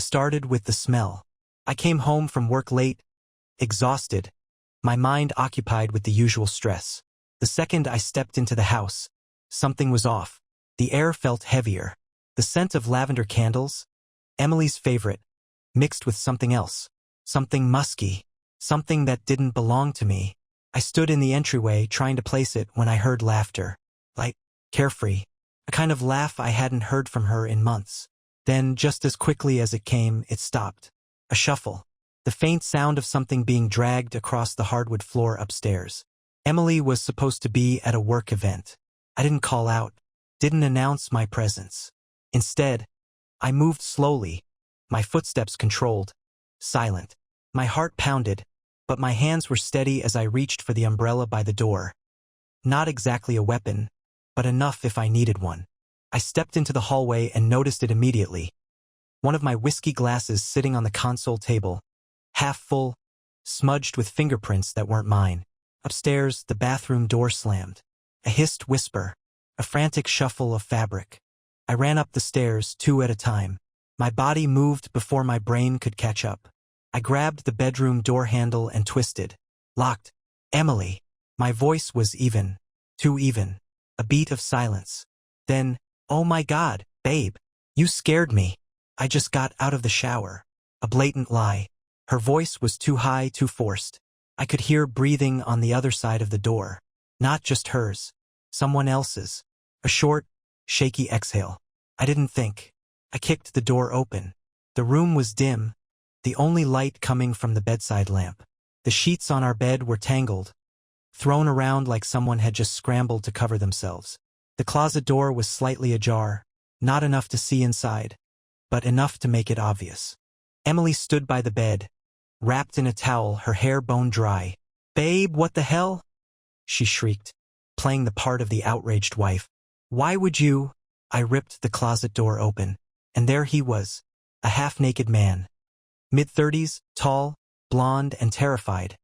started with the smell. I came home from work late, exhausted, my mind occupied with the usual stress. The second I stepped into the house, something was off. The air felt heavier. The scent of lavender candles, Emily's favorite, mixed with something else. Something musky. Something that didn't belong to me. I stood in the entryway trying to place it when I heard laughter. Light, carefree. A kind of laugh I hadn't heard from her in months. Then, just as quickly as it came, it stopped. A shuffle. The faint sound of something being dragged across the hardwood floor upstairs. Emily was supposed to be at a work event. I didn't call out, didn't announce my presence. Instead, I moved slowly, my footsteps controlled, silent. My heart pounded, but my hands were steady as I reached for the umbrella by the door. Not exactly a weapon, but enough if I needed one. I stepped into the hallway and noticed it immediately. One of my whiskey glasses sitting on the console table, half full, smudged with fingerprints that weren't mine. Upstairs, the bathroom door slammed. A hissed whisper, a frantic shuffle of fabric. I ran up the stairs, 2 at a time. My body moved before my brain could catch up. I grabbed the bedroom door handle and twisted. Locked. Emily. My voice was even. Too even. A beat of silence. Then, oh my God, babe. You scared me. I just got out of the shower. A blatant lie. Her voice was too high, too forced. I could hear breathing on the other side of the door. Not just hers. Someone else's. A short, shaky exhale. I didn't think. I kicked the door open. The room was dim, the only light coming from the bedside lamp. The sheets on our bed were tangled, thrown around like someone had just scrambled to cover themselves. The closet door was slightly ajar, not enough to see inside, but enough to make it obvious. Emily stood by the bed, wrapped in a towel, her hair bone dry. "Babe, what the hell?" she shrieked, playing the part of the outraged wife. "Why would you?" I ripped the closet door open, and there he was, a half-naked man. Mid-30s, tall, blonde, and terrified,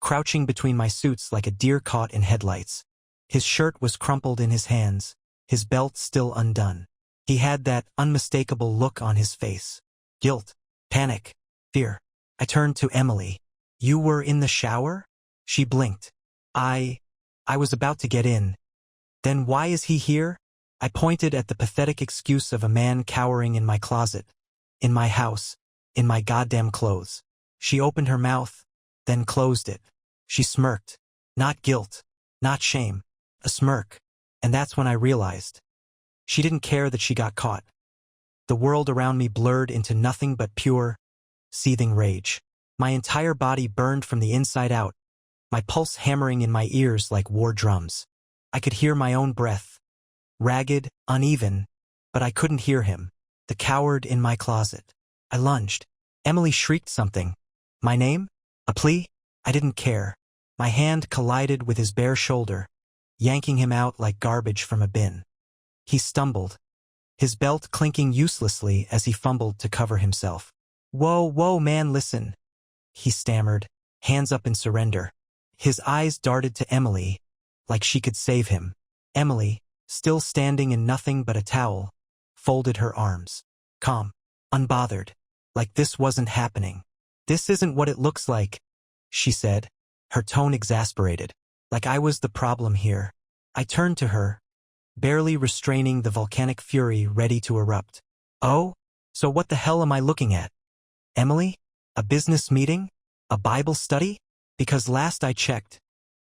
crouching between my suits like a deer caught in headlights. His shirt was crumpled in his hands, his belt still undone. He had that unmistakable look on his face. Guilt, panic, fear. I turned to Emily. "You were in the shower?" She blinked. I was about to get in. "Then why is he here?" I pointed at the pathetic excuse of a man cowering in my closet, in my house, in my goddamn clothes. She opened her mouth, then closed it. She smirked. Not guilt, not shame, a smirk. And that's when I realized. She didn't care that she got caught. The world around me blurred into nothing but pure, seething rage. My entire body burned from the inside out, my pulse hammering in my ears like war drums. I could hear my own breath, ragged, uneven, but I couldn't hear him, the coward in my closet. I lunged. Emily shrieked something. My name? A plea? I didn't care. My hand collided with his bare shoulder, yanking him out like garbage from a bin. He stumbled, his belt clinking uselessly as he fumbled to cover himself. Whoa, man, listen," he stammered, hands up in surrender. His eyes darted to Emily, like she could save him. Emily, still standing in nothing but a towel, folded her arms. Calm, unbothered, like this wasn't happening. "This isn't what it looks like," she said, her tone exasperated, like I was the problem here. I turned to her, barely restraining the volcanic fury ready to erupt. "Oh? So what the hell am I looking at? Emily? A business meeting? A Bible study? Because last I checked,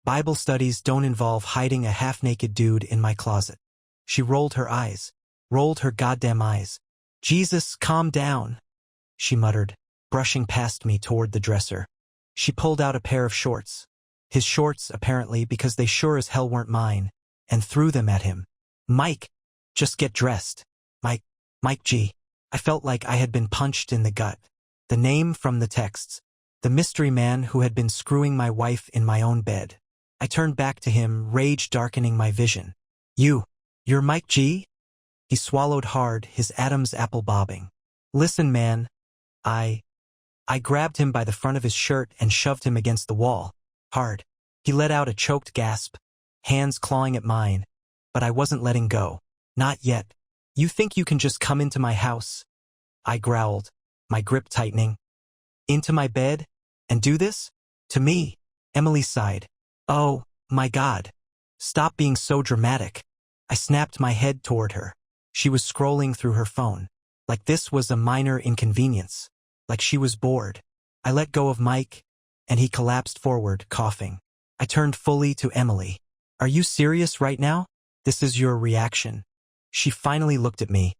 Bible studies don't involve hiding a half-naked dude in my closet." She rolled her eyes, rolled her goddamn eyes. "Jesus, calm down," she muttered, brushing past me toward the dresser. She pulled out a pair of shorts, his shorts apparently because they sure as hell weren't mine, and threw them at him. "Mike, just get dressed. Mike G." I felt like I had been punched in the gut. The name from the texts. The mystery man who had been screwing my wife in my own bed. I turned back to him, rage darkening my vision. You're Mike G?" He swallowed hard, his Adam's apple bobbing. "Listen, man. I grabbed him by the front of his shirt and shoved him against the wall. Hard. He let out a choked gasp, hands clawing at mine, but I wasn't letting go. Not yet. "You think you can just come into my house?" I growled. my grip tightening. Into my bed? And do this? To me? Emily sighed. Oh, my God. Stop being so dramatic. I snapped my head toward her. She was scrolling through her phone. Like this was a minor inconvenience. Like she was bored. I let go of Mike, and he collapsed forward, coughing. I turned fully to Emily. Are you serious right now? This is your reaction. She finally looked at me,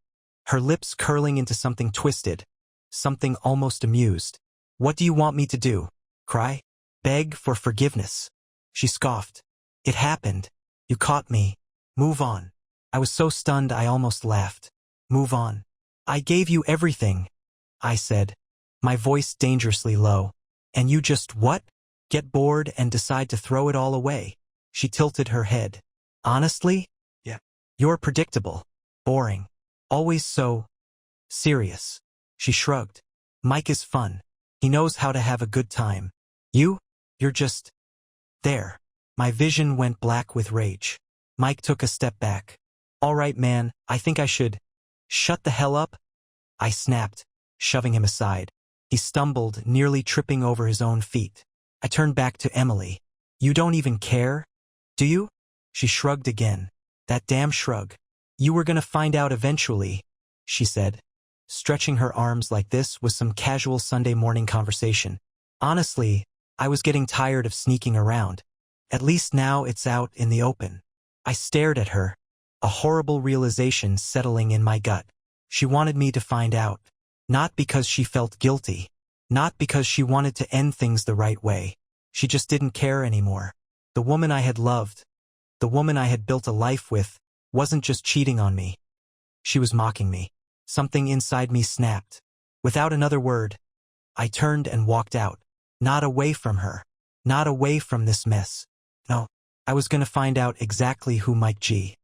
her lips curling into something twisted, something almost amused. What do you want me to do? Cry? Beg for forgiveness? She scoffed. It happened. You caught me. Move on. I was so stunned I almost laughed. Move on. I gave you everything, I said, my voice dangerously low. And you just what? Get bored and decide to throw it all away. She tilted her head. Honestly? Yeah. You're predictable. Boring. Always so serious. She shrugged. Mike is fun. He knows how to have a good time. You're just there. My vision went black with rage. Mike took a step back. All right, man, I think I should shut the hell up, I snapped, shoving him aside. He stumbled, nearly tripping over his own feet. I turned back to Emily. You don't even care? Do you? She shrugged again. That damn shrug. You were gonna find out eventually, she said, stretching her arms like this was some casual Sunday morning conversation. Honestly, I was getting tired of sneaking around. At least now it's out in the open. I stared at her, a horrible realization settling in my gut. She wanted me to find out. Not because she felt guilty. Not because she wanted to end things the right way. She just didn't care anymore. The woman I had loved, the woman I had built a life with, wasn't just cheating on me. She was mocking me. Something inside me snapped. Without another word, I turned and walked out. Not away from her. Not away from this mess. No, I was going to find out exactly who Mike G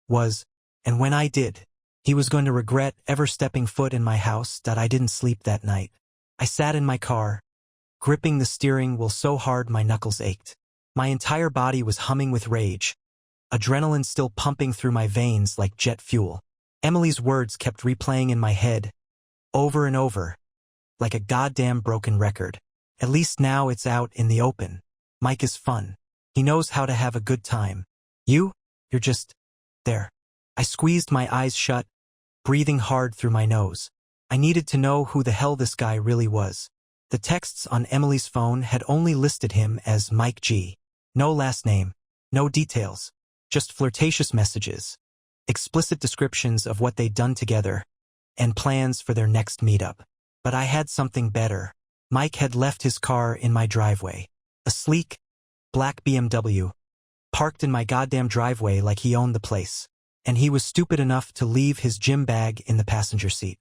was, and when I did, he was going to regret ever stepping foot in my house that I didn't sleep that night. I sat in my car, gripping the steering wheel so hard my knuckles ached. My entire body was humming with rage, adrenaline still pumping through my veins like jet fuel. Emily's words kept replaying in my head, over and over, like a goddamn broken record. At least now it's out in the open. Mike is fun. He knows how to have a good time. You're just there. I squeezed my eyes shut, breathing hard through my nose. I needed to know who the hell this guy really was. The texts on Emily's phone had only listed him as Mike G. No last name, no details, just flirtatious messages, explicit descriptions of what they'd done together, and plans for their next meetup. But I had something better. Mike had left his car in my driveway. A sleek, black BMW, parked in my goddamn driveway like he owned the place. And he was stupid enough to leave his gym bag in the passenger seat.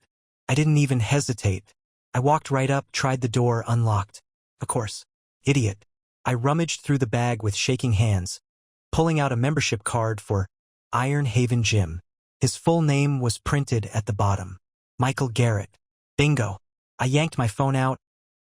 I didn't even hesitate. I walked right up, tried the door unlocked. Of course. Idiot. I rummaged through the bag with shaking hands, pulling out a membership card for Iron Haven Gym. His full name was printed at the bottom. Michael Garrett. Bingo. I yanked my phone out,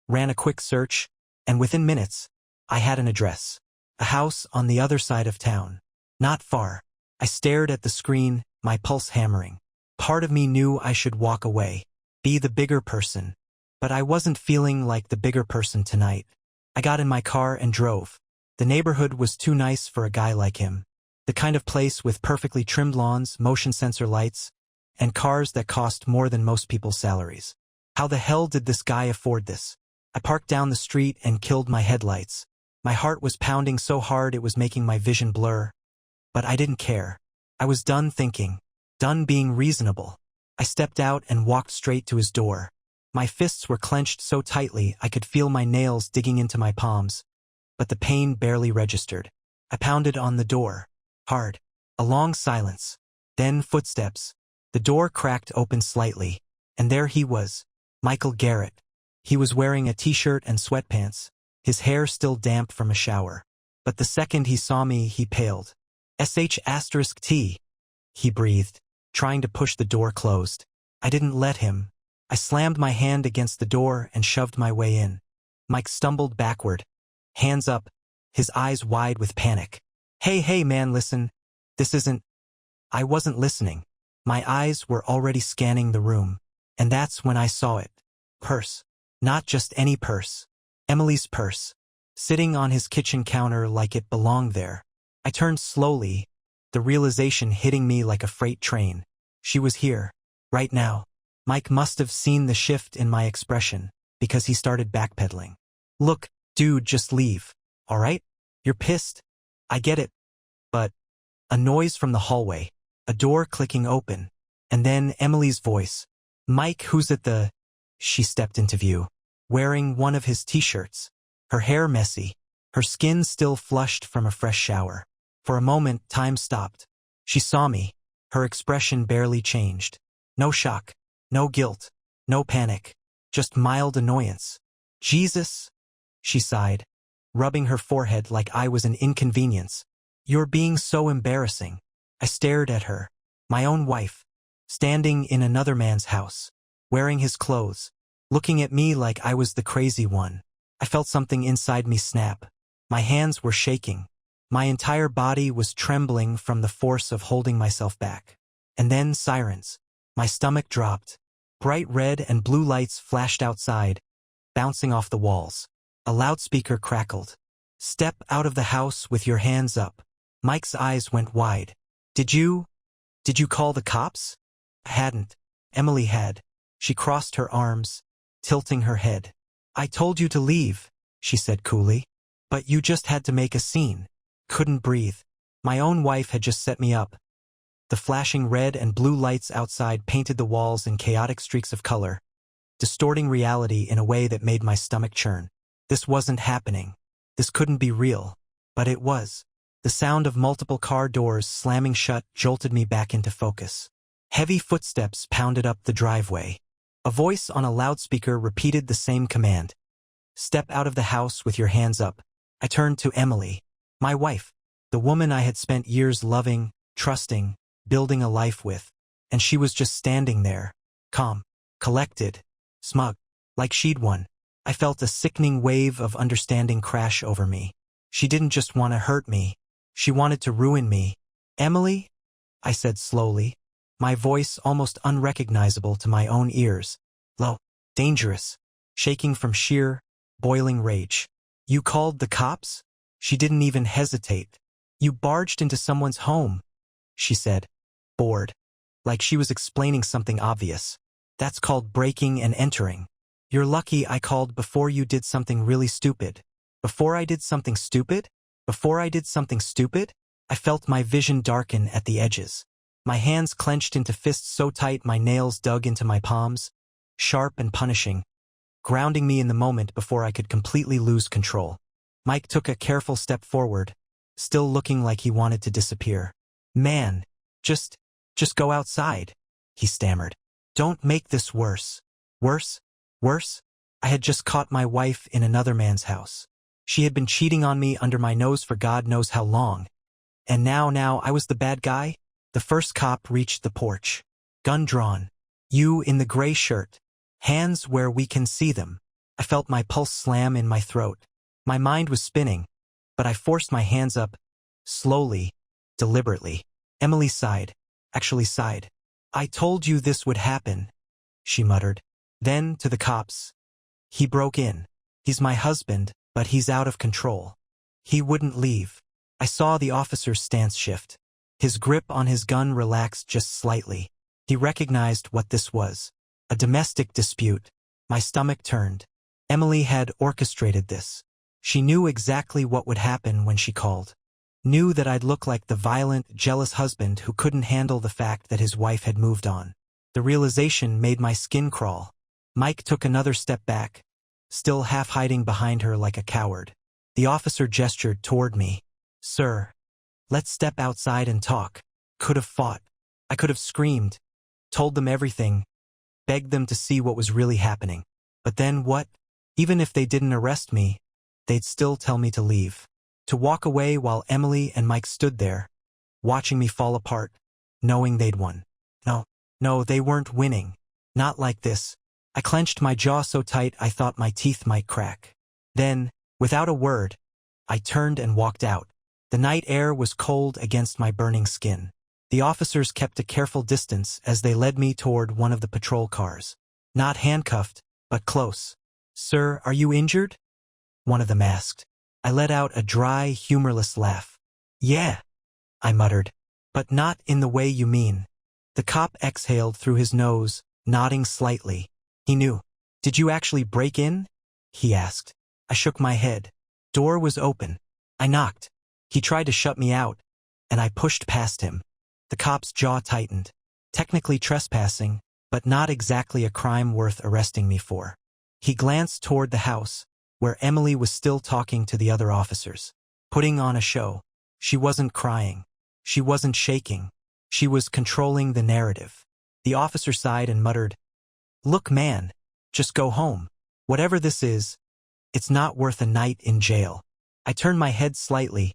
ran a quick search, and within minutes, I had an address. A house on the other side of town. Not far. I stared at the screen, my pulse hammering. Part of me knew I should walk away, be the bigger person. But I wasn't feeling like the bigger person tonight. I got in my car and drove. The neighborhood was too nice for a guy like him. The kind of place with perfectly trimmed lawns, motion sensor lights, and cars that cost more than most people's salaries. How the hell did this guy afford this? I parked down the street and killed my headlights. My heart was pounding so hard it was making my vision blur. But I didn't care. I was done thinking, done being reasonable. I stepped out and walked straight to his door. My fists were clenched so tightly I could feel my nails digging into my palms, but the pain barely registered. I pounded on the door, hard. A long silence. Then footsteps. The door cracked open slightly, and there he was, Michael Garrett. He was wearing a t-shirt and sweatpants, his hair still damp from a shower. But the second he saw me, he paled. *T, he breathed, trying to push the door closed. I didn't let him. I slammed my hand against the door and shoved my way in. Mike stumbled backward, hands up, his eyes wide with panic. Hey man, listen. This isn't... I wasn't listening. My eyes were already scanning the room, and that's when I saw it. Purse. Not just any purse. Emily's purse. Sitting on his kitchen counter like it belonged there. I turned slowly, the realization hitting me like a freight train. She was here, right now. Mike must have seen the shift in my expression, because he started backpedaling. Look, dude, just leave, all right? You're pissed. I get it. But a noise from the hallway, a door clicking open, and then Emily's voice. Mike, who's at the... She stepped into view, wearing one of his t-shirts, her hair messy, her skin still flushed from a fresh shower. For a moment, time stopped. She saw me. Her expression barely changed. No shock, no guilt, no panic, just mild annoyance. Jesus, she sighed, rubbing her forehead like I was an inconvenience. You're being so embarrassing. I stared at her, my own wife, standing in another man's house, wearing his clothes, looking at me like I was the crazy one. I felt something inside me snap. My hands were shaking. My entire body was trembling from the force of holding myself back. And then sirens. My stomach dropped. Bright red and blue lights flashed outside, bouncing off the walls. A loudspeaker crackled. Step out of the house with your hands up. Mike's eyes went wide. Did you call the cops? I hadn't. Emily had. She crossed her arms, tilting her head. I told you to leave, she said coolly. But you just had to make a scene. Couldn't breathe. My own wife had just set me up. The flashing red and blue lights outside painted the walls in chaotic streaks of color, distorting reality in a way that made my stomach churn. This wasn't happening. This couldn't be real. But it was. The sound of multiple car doors slamming shut jolted me back into focus. Heavy footsteps pounded up the driveway. A voice on a loudspeaker repeated the same command. Step out of the house with your hands up. I turned to Emily, my wife, the woman I had spent years loving, trusting, building a life with, and she was just standing there, calm, collected, smug, like she'd won. I felt a sickening wave of understanding crash over me. She didn't just want to hurt me. She wanted to ruin me. Emily? I said slowly, my voice almost unrecognizable to my own ears. Low, dangerous, shaking from sheer, boiling rage. You called the cops? She didn't even hesitate. You barged into someone's home, she said, bored, like she was explaining something obvious. That's called breaking and entering. You're lucky I called before you did something really stupid. Before I did something stupid? Before I did something stupid? I felt my vision darken at the edges. My hands clenched into fists so tight my nails dug into my palms, sharp and punishing, grounding me in the moment before I could completely lose control. Mike took a careful step forward, still looking like he wanted to disappear. Man, just go outside, he stammered. Don't make this worse. Worse? Worse? I had just caught my wife in another man's house. She had been cheating on me under my nose for God knows how long. And now I was the bad guy? The first cop reached the porch. Gun drawn. You in the gray shirt. Hands where we can see them. I felt my pulse slam in my throat. My mind was spinning, but I forced my hands up, slowly, deliberately. Emily sighed. Actually sighed. I told you this would happen, she muttered. Then, to the cops. He broke in. He's my husband, but he's out of control. He wouldn't leave. I saw the officer's stance shift. His grip on his gun relaxed just slightly. He recognized what this was. A domestic dispute. My stomach turned. Emily had orchestrated this. She knew exactly what would happen when she called. Knew that I'd look like the violent, jealous husband who couldn't handle the fact that his wife had moved on. The realization made my skin crawl. Mike took another step back, still half hiding behind her like a coward. The officer gestured toward me. Sir, let's step outside and talk. Could have fought. I could have screamed, told them everything, begged them to see what was really happening. But then what? Even if they didn't arrest me, they'd still tell me to leave. To walk away while Emily and Mike stood there, watching me fall apart, knowing they'd won. No, they weren't winning. Not like this. I clenched my jaw so tight I thought my teeth might crack. Then, without a word, I turned and walked out. The night air was cold against my burning skin. The officers kept a careful distance as they led me toward one of the patrol cars. Not handcuffed, but close. "Sir, are you injured?" one of them asked. I let out a dry, humorless laugh. "Yeah," I muttered. "But not in the way you mean." The cop exhaled through his nose, nodding slightly. He knew. "Did you actually break in?" he asked. I shook my head. Door was open. I knocked. He tried to shut me out, and I pushed past him. The cop's jaw tightened. Technically trespassing, but not exactly a crime worth arresting me for. He glanced toward the house, where Emily was still talking to the other officers, putting on a show. She wasn't crying. She wasn't shaking. She was controlling the narrative. The officer sighed and muttered, "Look, man, just go home. Whatever this is, it's not worth a night in jail." I turned my head slightly,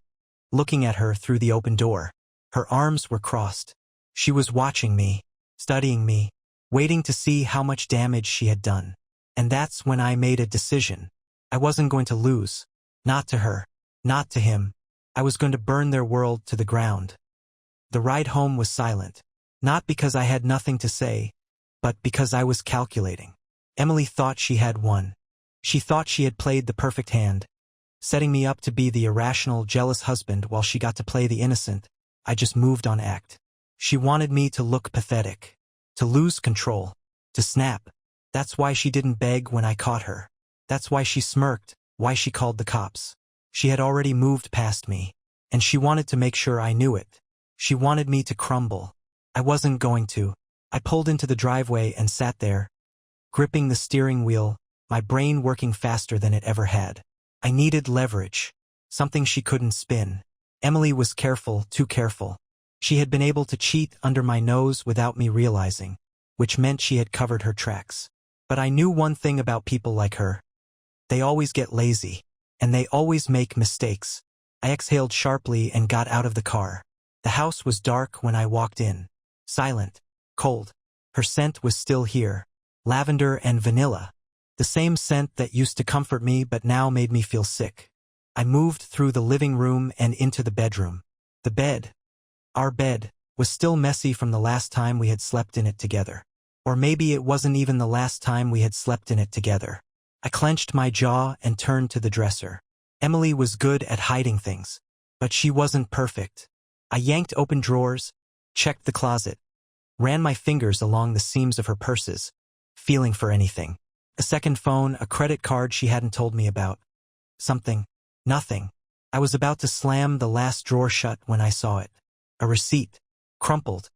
looking at her through the open door. Her arms were crossed. She was watching me, studying me, waiting to see how much damage she had done. And that's when I made a decision. I wasn't going to lose. Not to her. Not to him. I was going to burn their world to the ground. The ride home was silent. Not because I had nothing to say, but because I was calculating. Emily thought she had won. She thought she had played the perfect hand, setting me up to be the irrational, jealous husband while she got to play the innocent. I just moved on act. She wanted me to look pathetic, to lose control, to snap. That's why she didn't beg when I caught her. That's why she smirked, why she called the cops. She had already moved past me, and she wanted to make sure I knew it. She wanted me to crumble. I wasn't going to. I pulled into the driveway and sat there, gripping the steering wheel, my brain working faster than it ever had. I needed leverage, something she couldn't spin. Emily was careful, too careful. She had been able to cheat under my nose without me realizing, which meant she had covered her tracks. But I knew one thing about people like her. They always get lazy, and they always make mistakes. I exhaled sharply and got out of the car. The house was dark when I walked in. Silent, cold. Her scent was still here. Lavender and vanilla. The same scent that used to comfort me but now made me feel sick. I moved through the living room and into the bedroom. The bed, our bed, was still messy from the last time we had slept in it together. Or maybe it wasn't even the last time we had slept in it together. I clenched my jaw and turned to the dresser. Emily was good at hiding things, but she wasn't perfect. I yanked open drawers, checked the closet, ran my fingers along the seams of her purses, feeling for anything. A second phone, a credit card she hadn't told me about. Something. Nothing. I was about to slam the last drawer shut when I saw it. A receipt. Crumpled.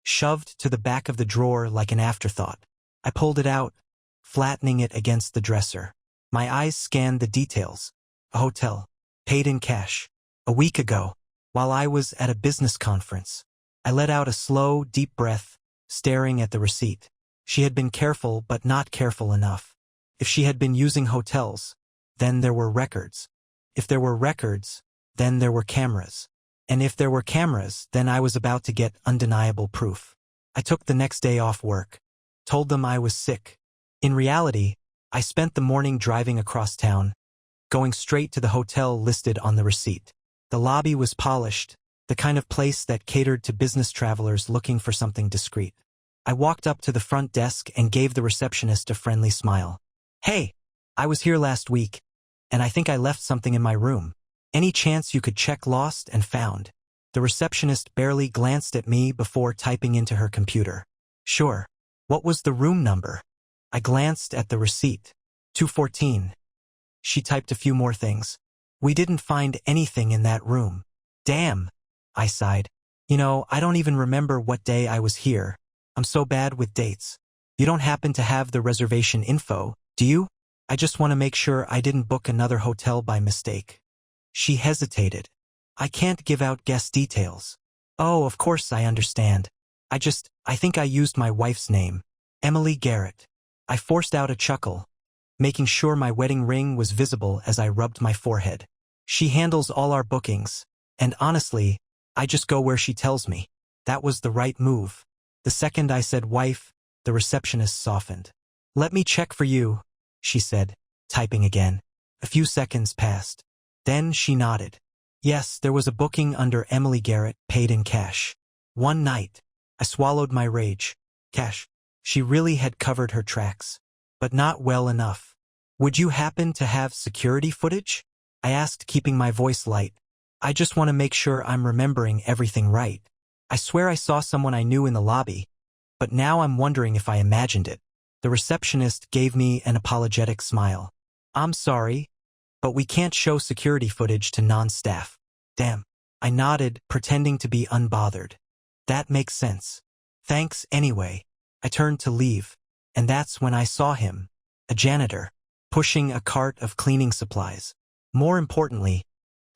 Shoved to the back of the drawer like an afterthought. I pulled it out, flattening it against the dresser. My eyes scanned the details. A hotel. Paid in cash. A week ago, while I was at a business conference. I let out a slow, deep breath, staring at the receipt. She had been careful but not careful enough. If she had been using hotels, then there were records. If there were records, then there were cameras. And if there were cameras, then I was about to get undeniable proof. I took the next day off work. Told them I was sick. In reality, I spent the morning driving across town, going straight to the hotel listed on the receipt. The lobby was polished, the kind of place that catered to business travelers looking for something discreet. I walked up to the front desk and gave the receptionist a friendly smile. "Hey, I was here last week, and I think I left something in my room. Any chance you could check lost and found?" The receptionist barely glanced at me before typing into her computer. "Sure. What was the room number?" I glanced at the receipt. 214. She typed a few more things. "We didn't find anything in that room." "Damn," I sighed. "You know, I don't even remember what day I was here. I'm so bad with dates. You don't happen to have the reservation info, do you? I just want to make sure I didn't book another hotel by mistake." She hesitated. "I can't give out guest details." "Oh, of course I understand. I think I used my wife's name. Emily Garrett." I forced out a chuckle, making sure my wedding ring was visible as I rubbed my forehead. "She handles all our bookings, and honestly, I just go where she tells me." That was the right move. The second I said wife, the receptionist softened. "Let me check for you," she said, typing again. A few seconds passed. Then she nodded. Yes, there was a booking under Emily Garrett, paid in cash. One night. I swallowed my rage. Cash. She really had covered her tracks. but not well enough. Would you happen to have security footage? I asked, keeping my voice light. I just want to make sure I'm remembering everything right. I swear I saw someone I knew in the lobby, but now I'm wondering if I imagined it. The receptionist gave me an apologetic smile. I'm sorry, but we can't show security footage to non-staff. Damn. I nodded, pretending to be unbothered. That makes sense. Thanks anyway. I turned to leave, and that's when I saw him, a janitor, pushing a cart of cleaning supplies. More importantly,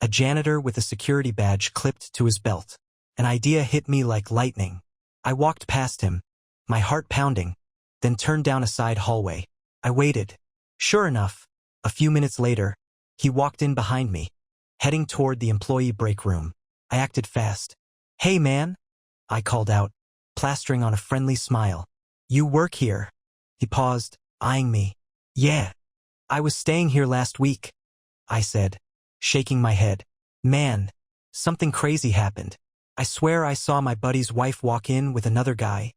a janitor with a security badge clipped to his belt. An idea hit me like lightning. I walked past him, my heart pounding, then turned down a side hallway. I waited. Sure enough, a few minutes later, he walked in behind me, heading toward the employee break room. I acted fast. Hey man, I called out, plastering on a friendly smile. You work here? He paused, eyeing me. Yeah. I was staying here last week, I said, shaking my head. Man, something crazy happened. I swear I saw my buddy's wife walk in with another guy,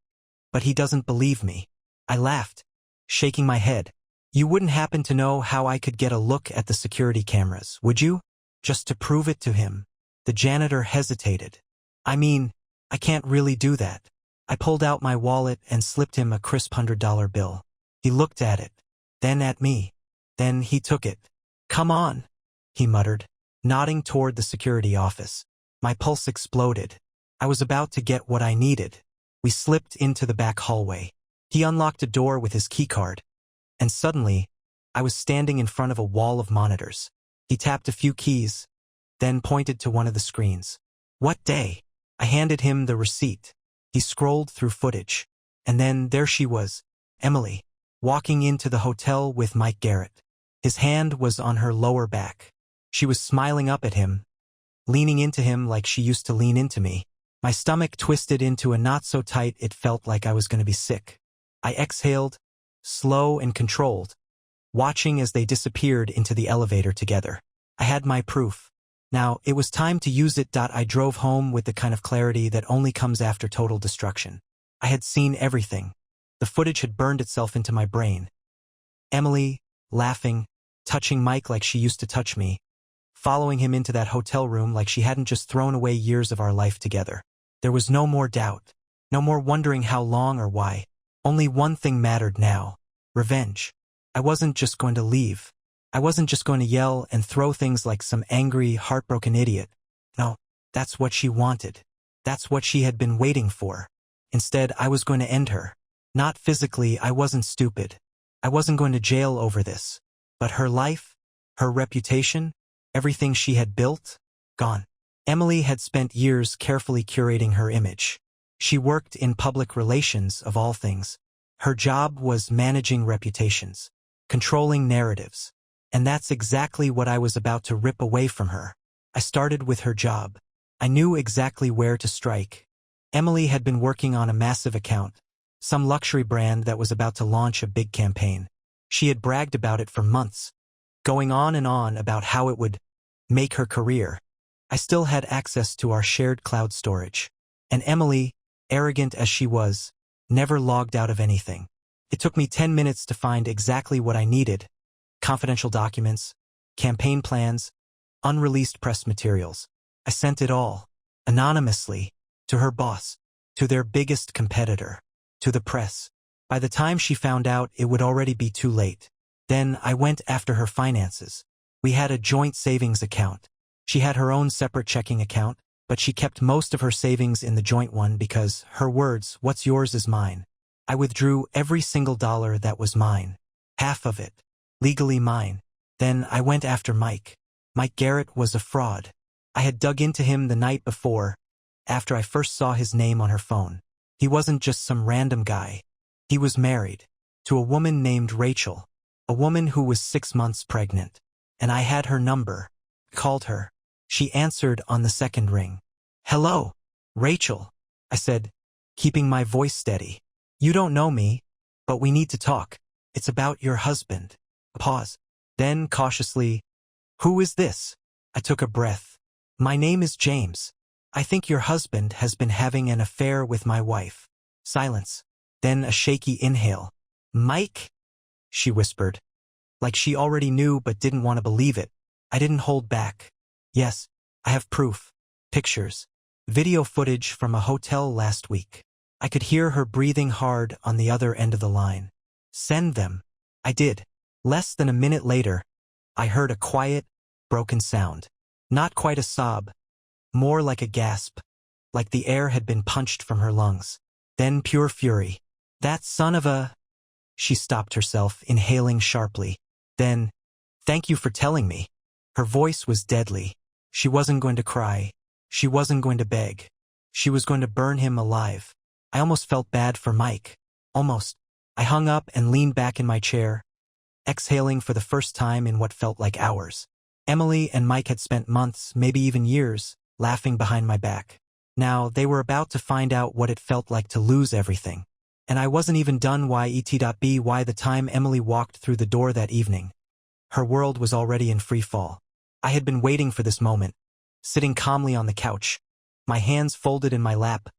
but he doesn't believe me. I laughed, shaking my head. You wouldn't happen to know how I could get a look at the security cameras, would you? Just to prove it to him. The janitor hesitated. I mean, I can't really do that. I pulled out my wallet and slipped him a crisp $100 bill. He looked at it, then at me. Then he took it. Come on, he muttered, nodding toward the security office. My pulse exploded. I was about to get what I needed. We slipped into the back hallway. He unlocked a door with his keycard, and suddenly, I was standing in front of a wall of monitors. He tapped a few keys, then pointed to one of the screens. What day? I handed him the receipt. He scrolled through footage. And then there she was, Emily, walking into the hotel with Mike Garrett. His hand was on her lower back. She was smiling up at him, leaning into him like she used to lean into me. My stomach twisted into a knot so tight it felt like I was going to be sick. I exhaled, slow and controlled, watching as they disappeared into the elevator together. I had my proof. Now, it was time to use it. I drove home with the kind of clarity that only comes after total destruction. I had seen everything. The footage had burned itself into my brain. Emily, laughing, touching Mike like she used to touch me, following him into that hotel room like she hadn't just thrown away years of our life together. There was no more doubt, no more wondering how long or why. Only one thing mattered now: revenge. I wasn't just going to leave. I wasn't just going to yell and throw things like some angry, heartbroken idiot. No, that's what she wanted. That's what she had been waiting for. Instead, I was going to end her. Not physically. I wasn't stupid. I wasn't going to jail over this. But her life, her reputation, everything she had built, gone. Emily had spent years carefully curating her image. She worked in public relations, of all things. Her job was managing reputations, controlling narratives. And that's exactly what I was about to rip away from her. I started with her job. I knew exactly where to strike. Emily had been working on a massive account, some luxury brand that was about to launch a big campaign. She had bragged about it for months, going on and on about how it would make her career. I still had access to our shared cloud storage. And Emily, arrogant as she was, never logged out of anything. It took me 10 minutes to find exactly what I needed: confidential documents, campaign plans, unreleased press materials. I sent it all, anonymously, to her boss, to their biggest competitor, to the press. By the time she found out, it would already be too late. Then I went after her finances. We had a joint savings account. She had her own separate checking account, but she kept most of her savings in the joint one because, her words, "What's yours is mine." I withdrew every single dollar that was mine. Half of it. Legally mine. Then I went after Mike. Mike Garrett was a fraud. I had dug into him the night before, after I first saw his name on her phone. He wasn't just some random guy. He was married to a woman named Rachel, a woman who was 6 months pregnant. And I had her number. Called her. She answered on the second ring. "Hello, Rachel," I said, keeping my voice steady. "You don't know me, but we need to talk. It's about your husband." A pause. Then, cautiously, "Who is this?" I took a breath. "My name is James. I think your husband has been having an affair with my wife." Silence. Then a shaky inhale. "Mike?" she whispered. Like she already knew but didn't want to believe it. I didn't hold back. Yes, I have proof. Pictures. Video footage from a hotel last week. I could hear her breathing hard on the other end of the line. Send them. I did. Less than a minute later, I heard a quiet, broken sound. Not quite a sob. More like a gasp. Like the air had been punched from her lungs. Then pure fury. That son of a... She stopped herself, inhaling sharply. Then, thank you for telling me. Her voice was deadly. She wasn't going to cry. She wasn't going to beg. She was going to burn him alive. I almost felt bad for Mike. Almost. I hung up and leaned back in my chair, exhaling for the first time in what felt like hours. Emily and Mike had spent months, maybe even years, laughing behind my back. Now, they were about to find out what it felt like to lose everything. And I wasn't even done by the time Emily walked through the door that evening. Her world was already in free fall. I had been waiting for this moment, sitting calmly on the couch, my hands folded in my lap,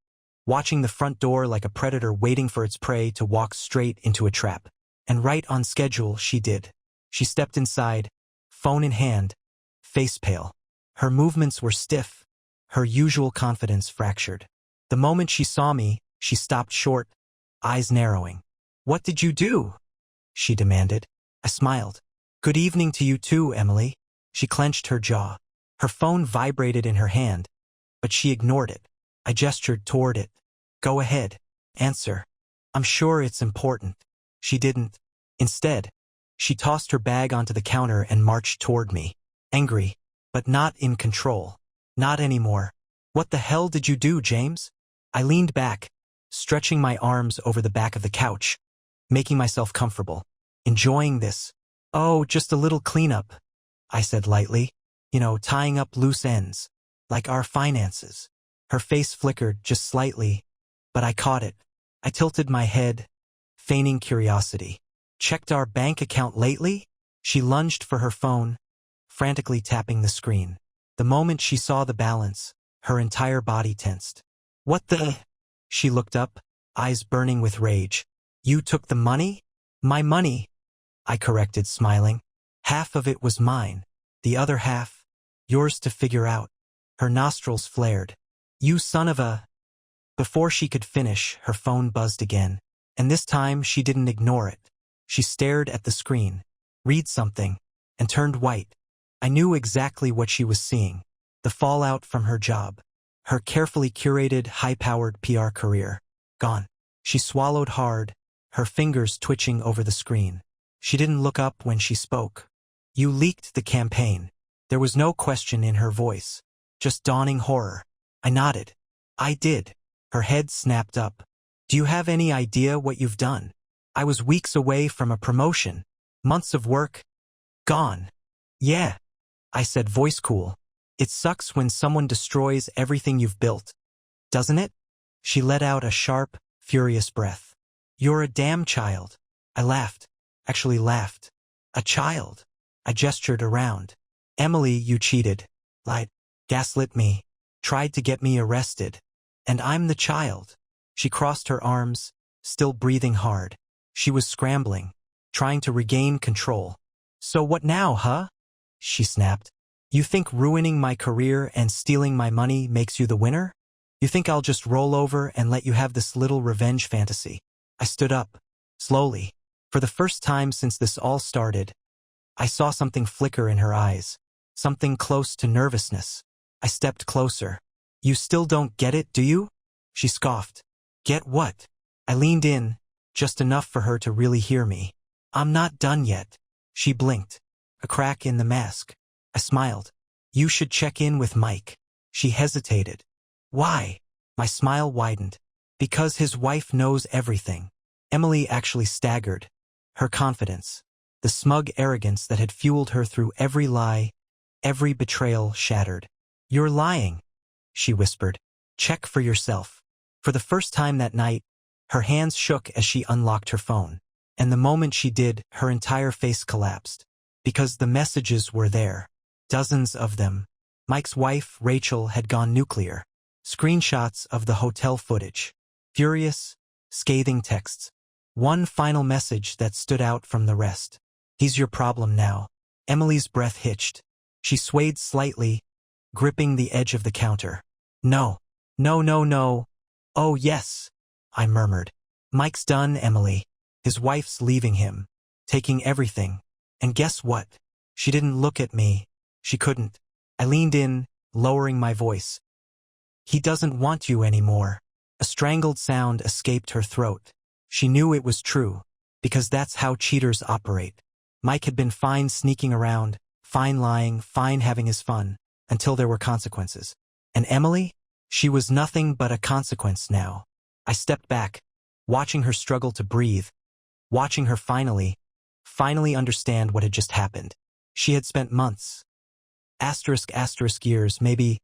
watching the front door like a predator waiting for its prey to walk straight into a trap. And right on schedule, she did. She stepped inside, phone in hand, face pale. Her movements were stiff, her usual confidence fractured. The moment she saw me, she stopped short, eyes narrowing. "What did you do?" she demanded. I smiled. "Good evening to you too, Emily." She clenched her jaw. Her phone vibrated in her hand, but she ignored it. I gestured toward it. "Go ahead. Answer. I'm sure it's important." She didn't. Instead, she tossed her bag onto the counter and marched toward me. Angry, but not in control. Not anymore. "What the hell did you do, James?" I leaned back, stretching my arms over the back of the couch, making myself comfortable, enjoying this. "Oh, just a little cleanup," I said lightly. Tying up loose ends, like our finances. Her face flickered just slightly, but I caught it. I tilted my head, feigning curiosity. "Checked our bank account lately?" She lunged for her phone, frantically tapping the screen. The moment she saw the balance, her entire body tensed. "What the?" She looked up, eyes burning with rage. "You took the money?" "My money," I corrected, smiling. "Half of it was mine. The other half, yours to figure out." Her nostrils flared. "You son of a..." Before she could finish, her phone buzzed again. And this time, she didn't ignore it. She stared at the screen, read something, and turned white. I knew exactly what she was seeing. The fallout from her job. Her carefully curated, high-powered PR career. Gone. She swallowed hard, her fingers twitching over the screen. She didn't look up when she spoke. "You leaked the campaign." There was no question in her voice, just dawning horror. I nodded. "I did." Her head snapped up. "Do you have any idea what you've done?" I was weeks away from a promotion. Months of work. Gone. "Yeah," I said, voice cool. "It sucks when someone destroys everything you've built, doesn't it?" She let out a sharp, furious breath. "You're a damn child." I laughed. Actually laughed. "A child?" I gestured around. "Emily, you cheated. Lied. Gaslit me. Tried to get me arrested. And I'm the child." She crossed her arms, still breathing hard. She was scrambling, trying to regain control. "So what now, huh?" she snapped. "You think ruining my career and stealing my money makes you the winner? You think I'll just roll over and let you have this little revenge fantasy?" I stood up, slowly. For the first time since this all started, I saw something flicker in her eyes, something close to nervousness. I stepped closer. "You still don't get it, do you?" She scoffed. "Get what?" I leaned in, just enough for her to really hear me. "I'm not done yet." She blinked. A crack in the mask. I smiled. "You should check in with Mike." She hesitated. "Why?" My smile widened. "Because his wife knows everything." Emily actually staggered. Her confidence, the smug arrogance that had fueled her through every lie, every betrayal, shattered. "You're lying," she whispered. "Check for yourself." For the first time that night, her hands shook as she unlocked her phone. And the moment she did, her entire face collapsed. Because the messages were there. Dozens of them. Mike's wife, Rachel, had gone nuclear. Screenshots of the hotel footage. Furious, scathing texts. One final message that stood out from the rest. He's your problem now. Emily's breath hitched. She swayed slightly, gripping the edge of the counter. No. No, no, no. Oh, yes, I murmured. Mike's done, Emily. His wife's leaving him, taking everything. And guess what? She didn't look at me. She couldn't. I leaned in, lowering my voice. He doesn't want you anymore. A strangled sound escaped her throat. She knew it was true, because that's how cheaters operate. Mike had been fine sneaking around, fine lying, fine having his fun, until there were consequences. And Emily? She was nothing but a consequence now. I stepped back, watching her struggle to breathe, watching her finally understand what had just happened. She had spent months, years, maybe,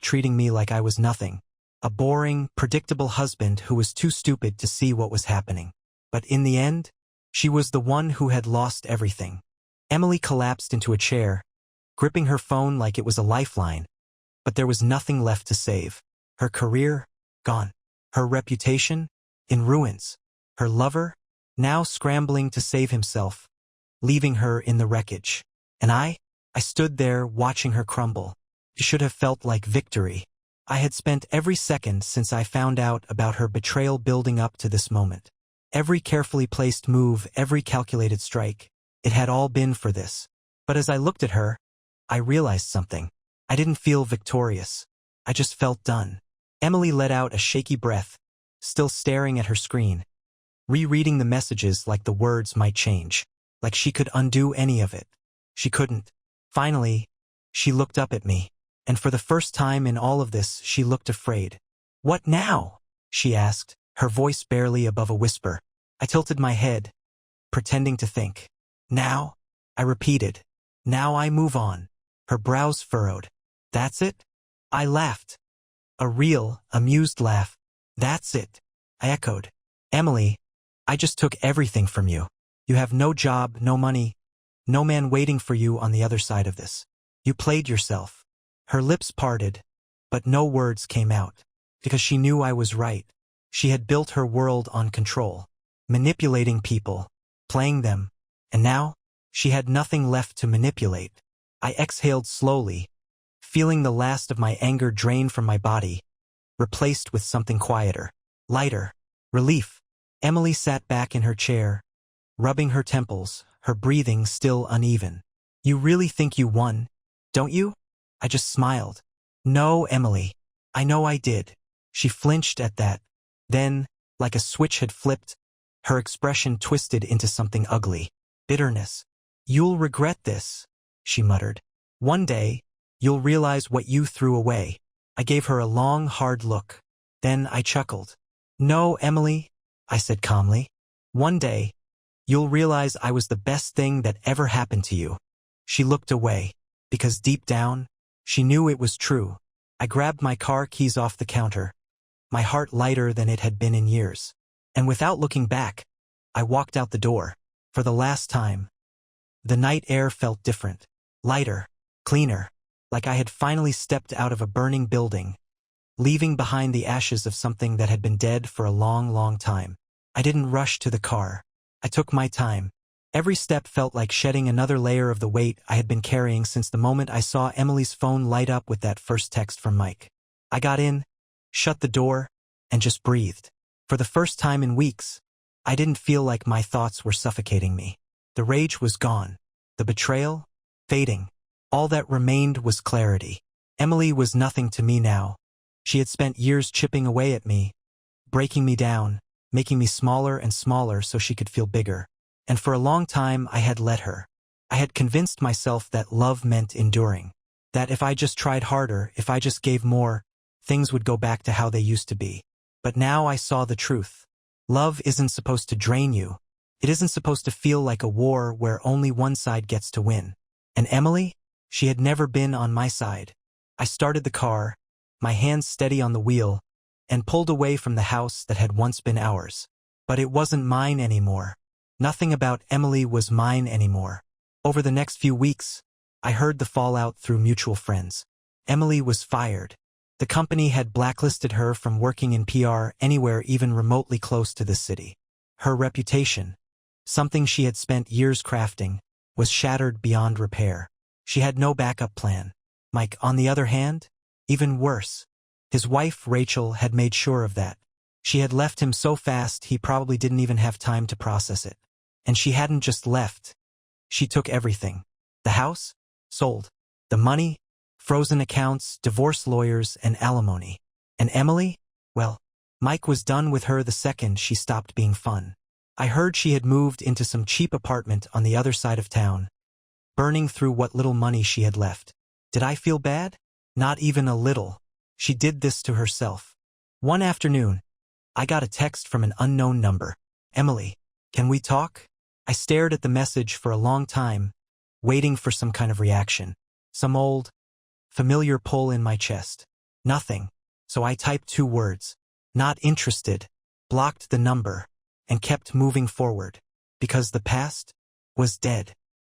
treating me like I was nothing. A boring, predictable husband who was too stupid to see what was happening. But in the end, she was the one who had lost everything. Emily collapsed into a chair, gripping her phone like it was a lifeline. But there was nothing left to save. Her career, gone. Her reputation, in ruins. Her lover, now scrambling to save himself, leaving her in the wreckage. And I stood there watching her crumble. It should have felt like victory. I had spent every second since I found out about her betrayal building up to this moment. Every carefully placed move, every calculated strike. It had all been for this. But as I looked at her, I realized something. I didn't feel victorious. I just felt done. Emily let out a shaky breath, still staring at her screen, rereading the messages like the words might change, like she could undo any of it. She couldn't. Finally, she looked up at me, and for the first time in all of this, she looked afraid. "What now?" she asked, her voice barely above a whisper. I tilted my head, pretending to think. "Now?" I repeated. "Now I move on." Her brows furrowed. "That's it?" I laughed. A real, amused laugh. "That's it," I echoed. "Emily, I just took everything from you. You have no job, no money, no man waiting for you on the other side of this. You played yourself." Her lips parted, but no words came out, because she knew I was right. She had built her world on control, manipulating people, playing them, and now, she had nothing left to manipulate. I exhaled slowly, feeling the last of my anger drain from my body, replaced with something quieter, lighter, relief. Emily sat back in her chair, rubbing her temples, her breathing still uneven. "You really think you won, don't you?" I just smiled. "No, Emily. I know I did." She flinched at that. Then, like a switch had flipped, her expression twisted into something ugly. Bitterness. "You'll regret this," she muttered. "One day, you'll realize what you threw away." I gave her a long, hard look. Then I chuckled. "No, Emily," I said calmly. "One day, you'll realize I was the best thing that ever happened to you." She looked away, because deep down, she knew it was true. I grabbed my car keys off the counter, my heart lighter than it had been in years. And without looking back, I walked out the door. For the last time. The night air felt different, lighter, cleaner, like I had finally stepped out of a burning building, leaving behind the ashes of something that had been dead for a long, long time. I didn't rush to the car. I took my time. Every step felt like shedding another layer of the weight I had been carrying since the moment I saw Emily's phone light up with that first text from Mike. I got in, shut the door, and just breathed. For the first time in weeks, I didn't feel like my thoughts were suffocating me. The rage was gone. The betrayal, fading. All that remained was clarity. Emily was nothing to me now. She had spent years chipping away at me, breaking me down, making me smaller and smaller so she could feel bigger. And for a long time I had let her. I had convinced myself that love meant enduring. That if I just tried harder, if I just gave more, things would go back to how they used to be. But now I saw the truth. Love isn't supposed to drain you. It isn't supposed to feel like a war where only one side gets to win. And Emily? She had never been on my side. I started the car, my hands steady on the wheel, and pulled away from the house that had once been ours. But it wasn't mine anymore. Nothing about Emily was mine anymore. Over the next few weeks, I heard the fallout through mutual friends. Emily was fired. The company had blacklisted her from working in PR anywhere even remotely close to the city. Her reputation, something she had spent years crafting, was shattered beyond repair. She had no backup plan. Mike, on the other hand, even worse. His wife, Rachel, had made sure of that. She had left him so fast he probably didn't even have time to process it. And she hadn't just left. She took everything. The house? Sold. The money? Frozen accounts, divorce lawyers, and alimony. And Emily? Well, Mike was done with her the second she stopped being fun. I heard she had moved into some cheap apartment on the other side of town, burning through what little money she had left. Did I feel bad? Not even a little. She did this to herself. One afternoon, I got a text from an unknown number. Emily, can we talk? I stared at the message for a long time, waiting for some kind of reaction. Some old, familiar pull in my chest. Nothing. So I typed 2 words. Not interested. Blocked the number, and kept moving forward. Because the past was dead.